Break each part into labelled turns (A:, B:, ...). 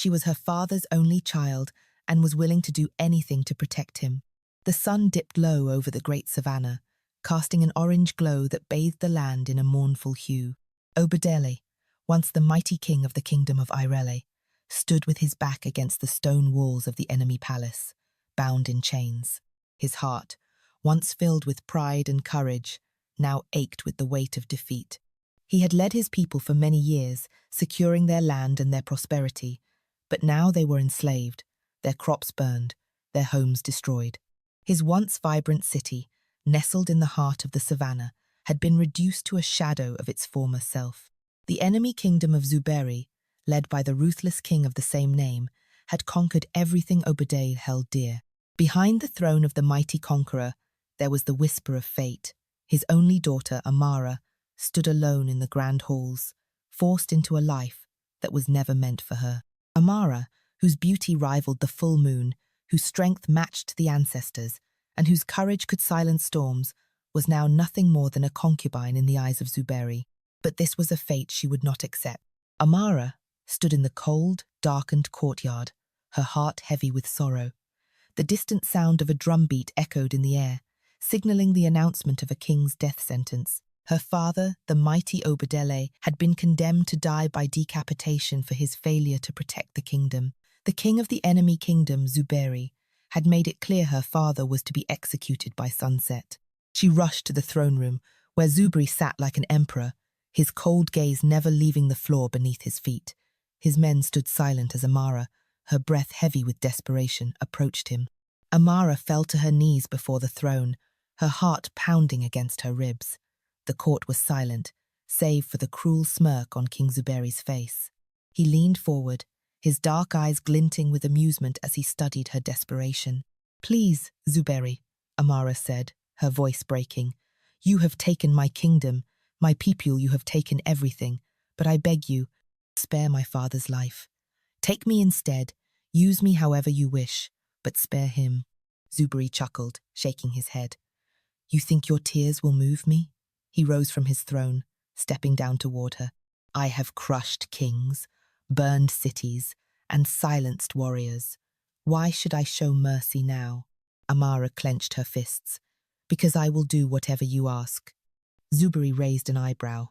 A: She was her father's only child and was willing to do anything to protect him. The sun dipped low over the great savannah, casting an orange glow that bathed the land in a mournful hue. Obadele, once the mighty king of the kingdom of Irele, stood with his back against the stone walls of the enemy palace, bound in chains. His heart, once filled with pride and courage, now ached with the weight of defeat. He had led his people for many years, securing their land and their prosperity, but now they were enslaved, their crops burned, their homes destroyed. His once vibrant city, nestled in the heart of the savannah, had been reduced to a shadow of its former self. The enemy kingdom of Zuberi, led by the ruthless king of the same name, had conquered everything Obadele held dear. Behind the throne of the mighty conqueror, there was the whisper of fate. His only daughter, Amara, stood alone in the grand halls, forced into a life that was never meant for her. Amara, whose beauty rivaled the full moon, whose strength matched the ancestors, and whose courage could silence storms, was now nothing more than a concubine in the eyes of Zuberi. But this was a fate she would not accept. Amara stood in the cold, darkened courtyard, her heart heavy with sorrow. The distant sound of a drumbeat echoed in the air, signalling the announcement of a king's death sentence. Her father, the mighty Obadele, had been condemned to die by decapitation for his failure to protect the kingdom. The king of the enemy kingdom, Zuberi, had made it clear her father was to be executed by sunset. She rushed to the throne room, where Zuberi sat like an emperor, his cold gaze never leaving the floor beneath his feet. His men stood silent as Amara, her breath heavy with desperation, approached him. Amara fell to her knees before the throne, her heart pounding against her ribs. The court was silent, save for the cruel smirk on King Zuberi's face. He leaned forward, his dark eyes glinting with amusement as he studied her desperation. "Please, Zuberi," Amara said, her voice breaking. "You have taken my kingdom, my people, you have taken everything, but I beg you, spare my father's life. Take me instead, use me however you wish, but spare him." Zuberi chuckled, shaking his head. "You think your tears will move me?" He rose from his throne, stepping down toward her. "I have crushed kings, burned cities, and silenced warriors. Why should I show mercy now?" Amara clenched her fists. "Because I will do whatever you ask." Zuberi raised an eyebrow.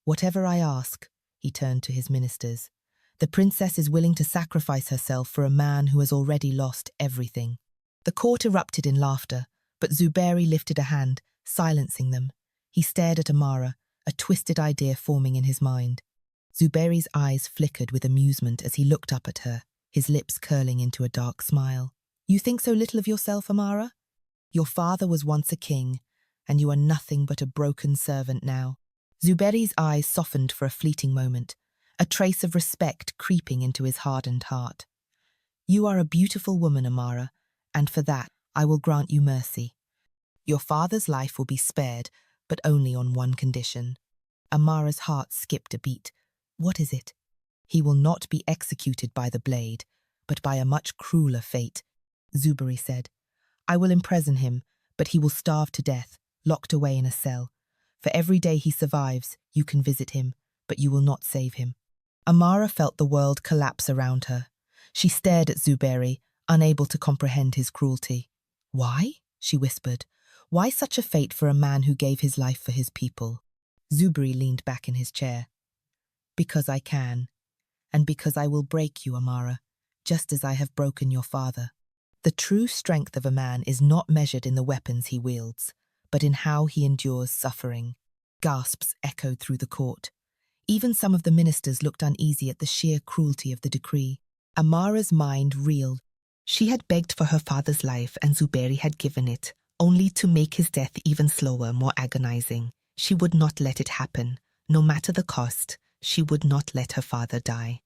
A: "Whatever I ask," he turned to his ministers. "The princess is willing to sacrifice herself for a man who has already lost everything." The court erupted in laughter, but Zuberi lifted a hand, silencing them. He stared at Amara, a twisted idea forming in his mind. Zuberi's eyes flickered with amusement as he looked up at her, his lips curling into a dark smile. "You think so little of yourself, Amara? Your father was once a king, and you are nothing but a broken servant now." Zuberi's eyes softened for a fleeting moment, a trace of respect creeping into his hardened heart. "You are a beautiful woman, Amara, and for that I will grant you mercy. Your father's life will be spared, but only on one condition." Amara's heart skipped a beat. "What is it?" "He will not be executed by the blade, but by a much crueler fate," Zuberi said. "I will imprison him, but he will starve to death, locked away in a cell. For every day he survives, you can visit him, but you will not save him." Amara felt the world collapse around her. She stared at Zuberi, unable to comprehend his cruelty. "Why?" she whispered. "Why such a fate for a man who gave his life for his people?" Zuberi leaned back in his chair. "Because I can, and because I will break you, Amara, just as I have broken your father. The true strength of a man is not measured in the weapons he wields, but in how he endures suffering." Gasps echoed through the court. Even some of the ministers looked uneasy at the sheer cruelty of the decree. Amara's mind reeled. She had begged for her father's life, and Zuberi had given it, only to make his death even slower, more agonizing. She would not let it happen. No matter the cost, she would not let her father die.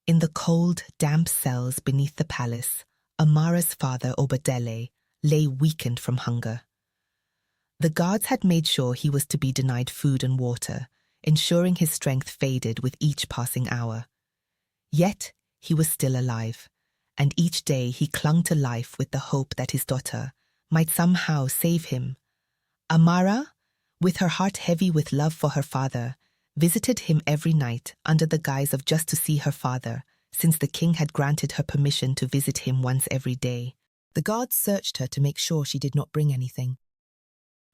A: In the cold, damp cells beneath the palace, Amara's father, Obadele, lay weakened from hunger. The guards had made sure he was to be denied food and water, ensuring his strength faded with each passing hour. Yet he was still alive, and each day he clung to life with the hope that his daughter might somehow save him. Amara, with her heart heavy with love for her father, visited him every night under the guise of just to see her father, since the king had granted her permission to visit him once every day. The guards searched her to make sure she did not bring anything.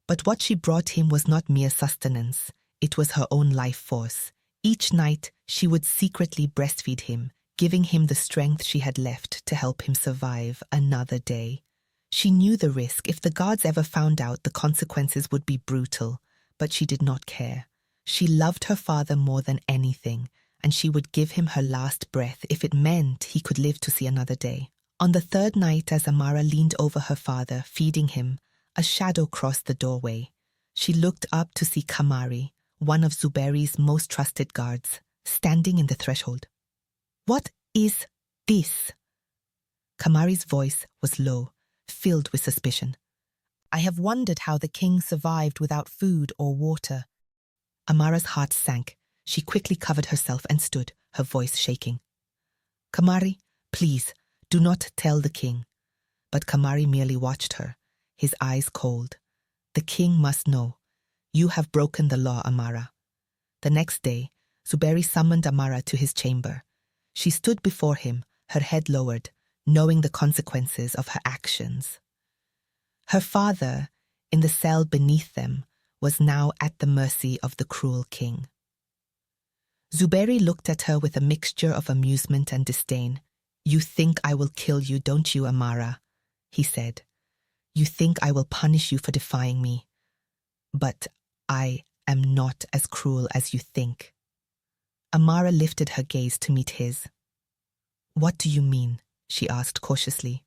A: But what she brought him was not mere sustenance, it was her own life force. Each night, she would secretly breastfeed him, giving him the strength she had left to help him survive another day. She knew the risk. If the guards ever found out, the consequences would be brutal, but she did not care. She loved her father more than anything, and she would give him her last breath if it meant he could live to see another day. On the third night, as Amara leaned over her father, feeding him, a shadow crossed the doorway. She looked up to see Kamari, one of Zuberi's most trusted guards, standing in the threshold. "What is this?" Kamari's voice was low, filled with suspicion. "I have wondered how the king survived without food or water." Amara's heart sank. She quickly covered herself and stood, her voice shaking. "Kamari, please, do not tell the king." But Kamari merely watched her, his eyes cold. "The king must know. You have broken the law, Amara." The next day, Zuberi summoned Amara to his chamber. She stood before him, her head lowered, knowing the consequences of her actions. Her father, in the cell beneath them, was now at the mercy of the cruel king. Zuberi looked at her with a mixture of amusement and disdain. "You think I will kill you, don't you, Amara?" he said. "You think I will punish you for defying me. But I am not as cruel as you think." Amara lifted her gaze to meet his. "What do you mean?" she asked cautiously.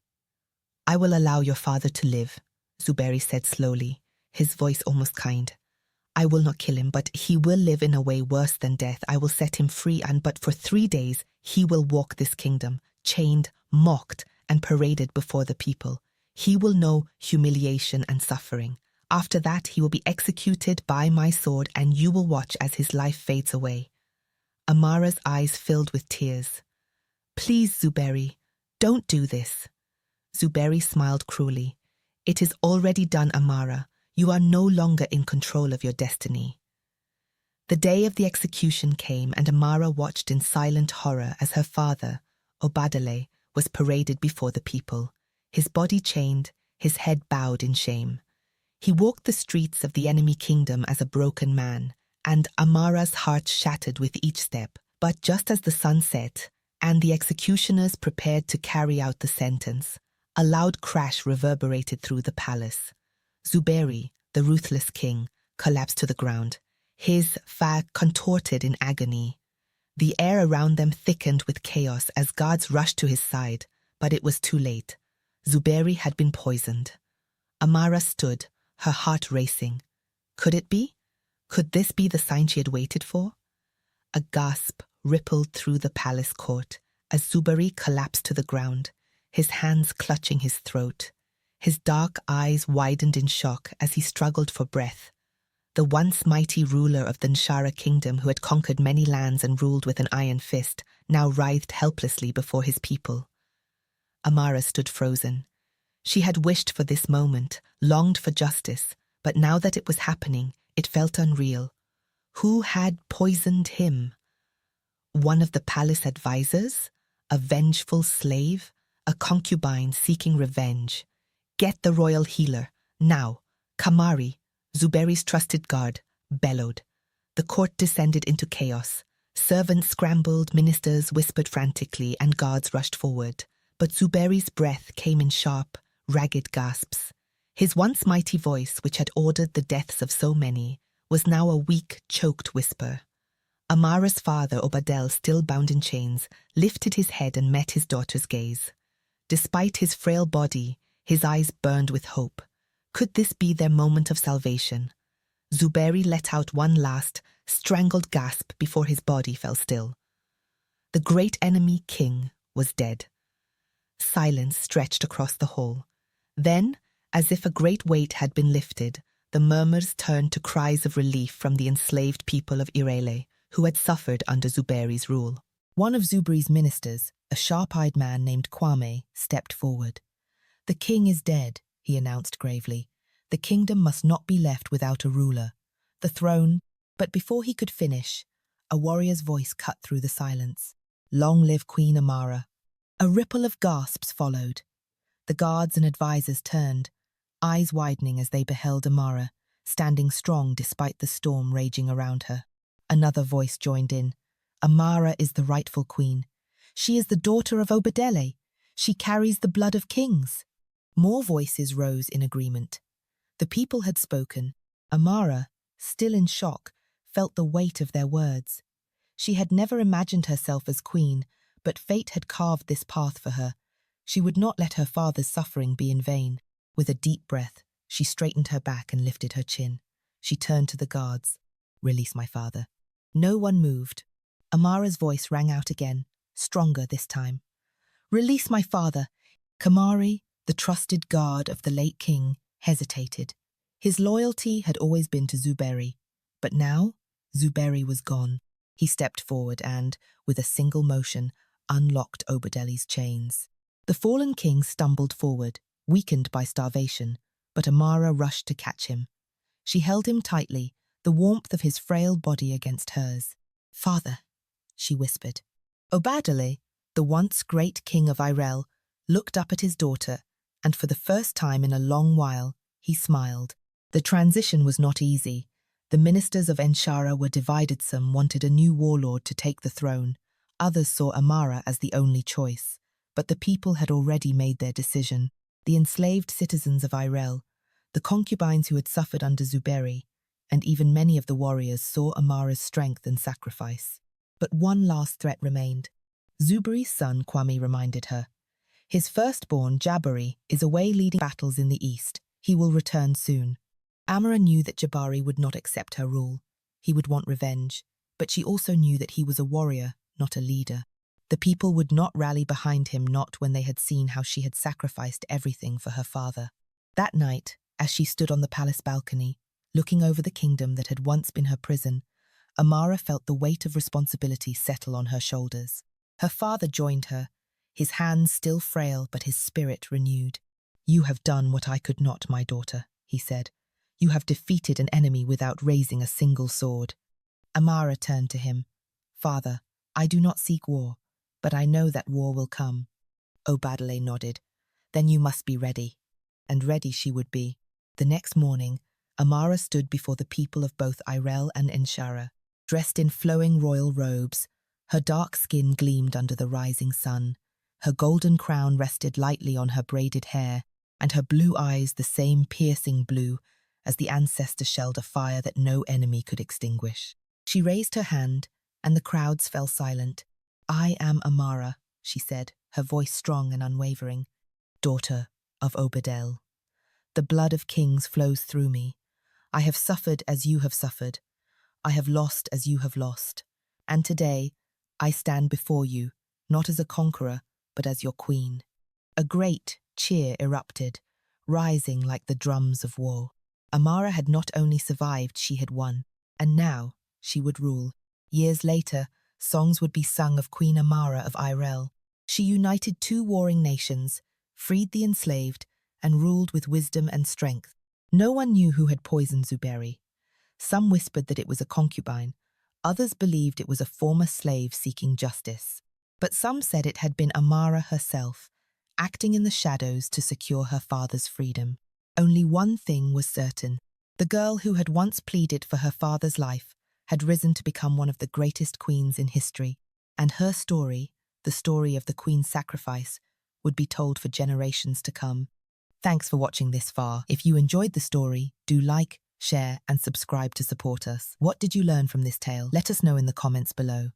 A: "I will allow your father to live," Zuberi said slowly, his voice almost kind. "I will not kill him, but he will live in a way worse than death. I will set him free, but for 3 days he will walk this kingdom, chained, mocked, and paraded before the people. He will know humiliation and suffering. After that, he will be executed by my sword, and you will watch as his life fades away." Amara's eyes filled with tears. "Please, Zuberi, don't do this." Zuberi smiled cruelly. "It is already done, Amara. You are no longer in control of your destiny." The day of the execution came, and Amara watched in silent horror as her father, Obadale, was paraded before the people, his body chained, his head bowed in shame. He walked the streets of the enemy kingdom as a broken man, and Amara's heart shattered with each step. But just as the sun set, and the executioners prepared to carry out the sentence, a loud crash reverberated through the palace. Zuberi, the ruthless king, collapsed to the ground, his face contorted in agony. The air around them thickened with chaos as guards rushed to his side, but it was too late. Zuberi had been poisoned. Amara stood, her heart racing. Could it be? Could this be the sign she had waited for? A gasp rippled through the palace court as Zuberi collapsed to the ground, his hands clutching his throat. His dark eyes widened in shock as he struggled for breath. The once mighty ruler of the Nshara kingdom, who had conquered many lands and ruled with an iron fist, now writhed helplessly before his people. Amara stood frozen. She had wished for this moment, longed for justice, but now that it was happening, it felt unreal. Who had poisoned him? One of the palace advisors? A vengeful slave? A concubine seeking revenge? "Get the royal healer, now!" Kamari, Zuberi's trusted guard, bellowed. The court descended into chaos. Servants scrambled, ministers whispered frantically, and guards rushed forward. But Zuberi's breath came in sharp, ragged gasps. His once mighty voice, which had ordered the deaths of so many, was now a weak, choked whisper. Amara's father, Obadel, still bound in chains, lifted his head and met his daughter's gaze. Despite his frail body, his eyes burned with hope. Could this be their moment of salvation? Zuberi let out one last, strangled gasp before his body fell still. The great enemy king was dead. Silence stretched across the hall. Then, as if a great weight had been lifted, the murmurs turned to cries of relief from the enslaved people of Irele, who had suffered under Zuberi's rule. One of Zuberi's ministers, a sharp-eyed man named Kwame, stepped forward. "The king is dead," he announced gravely. "The kingdom must not be left without a ruler. The throne—" But before he could finish, a warrior's voice cut through the silence. Long live Queen Amara. A ripple of gasps followed. The guards and advisers turned, eyes widening as they beheld Amara, standing strong despite the storm raging around her. Another voice joined in. Amara is the rightful queen. She is the daughter of Obadele. She carries the blood of kings. More voices rose in agreement. The people had spoken. Amara, still in shock, felt the weight of their words. She had never imagined herself as queen, but fate had carved this path for her. She would not let her father's suffering be in vain. With a deep breath, she straightened her back and lifted her chin. She turned to the guards. Release my father. No one moved. Amara's voice rang out again, stronger this time. Release my father. Kamari, the trusted guard of the late king, hesitated. His loyalty had always been to Zuberi, but now Zuberi was gone. He stepped forward and, with a single motion, unlocked Obadele's chains. The fallen king stumbled forward, weakened by starvation, but Amara rushed to catch him. She held him tightly, the warmth of his frail body against hers. Father, she whispered. Obadele, the once great king of Irel, looked up at his daughter, and for the first time in a long while, he smiled. The transition was not easy. The ministers of Enshara were divided. Some wanted a new warlord to take the throne. Others saw Amara as the only choice. But the people had already made their decision. The enslaved citizens of Irel, the concubines who had suffered under Zuberi, and even many of the warriors saw Amara's strength and sacrifice. But one last threat remained. Zuberi's son Kwame reminded her. His firstborn, Jabari, is away leading battles in the east. He will return soon. Amara knew that Jabari would not accept her rule. He would want revenge, but she also knew that he was a warrior, not a leader. The people would not rally behind him, not when they had seen how she had sacrificed everything for her father. That night, as she stood on the palace balcony, looking over the kingdom that had once been her prison, Amara felt the weight of responsibility settle on her shoulders. Her father joined her, his hands still frail but his spirit renewed. You have done what I could not, my daughter, he said. You have defeated an enemy without raising a single sword. Amara turned to him. Father, I do not seek war, but I know that war will come. Obadele nodded. Then you must be ready. And ready she would be. The next morning, Amara stood before the people of both Irel and Enshara, dressed in flowing royal robes. Her dark skin gleamed under the rising sun. Her golden crown rested lightly on her braided hair, and her blue eyes the same piercing blue as the ancestor shelled a fire that no enemy could extinguish. She raised her hand, and the crowds fell silent. I am Amara, she said, her voice strong and unwavering, daughter of Obadele. The blood of kings flows through me. I have suffered as you have suffered. I have lost as you have lost. And today, I stand before you, not as a conqueror, but as your queen. A great cheer erupted, rising like the drums of war. Amara had not only survived, she had won, and now she would rule. Years later, songs would be sung of Queen Amara of Irel. She united two warring nations, freed the enslaved, and ruled with wisdom and strength. No one knew who had poisoned Zuberi. Some whispered that it was a concubine. Others believed it was a former slave seeking justice. But some said it had been Amara herself, acting in the shadows to secure her father's freedom. Only one thing was certain. The girl who had once pleaded for her father's life had risen to become one of the greatest queens in history, and her story, the story of the queen's sacrifice, would be told for generations to come. Thanks for watching this far. If you enjoyed the story, do like, share, and subscribe to support us. What did you learn from this tale? Let us know in the comments below.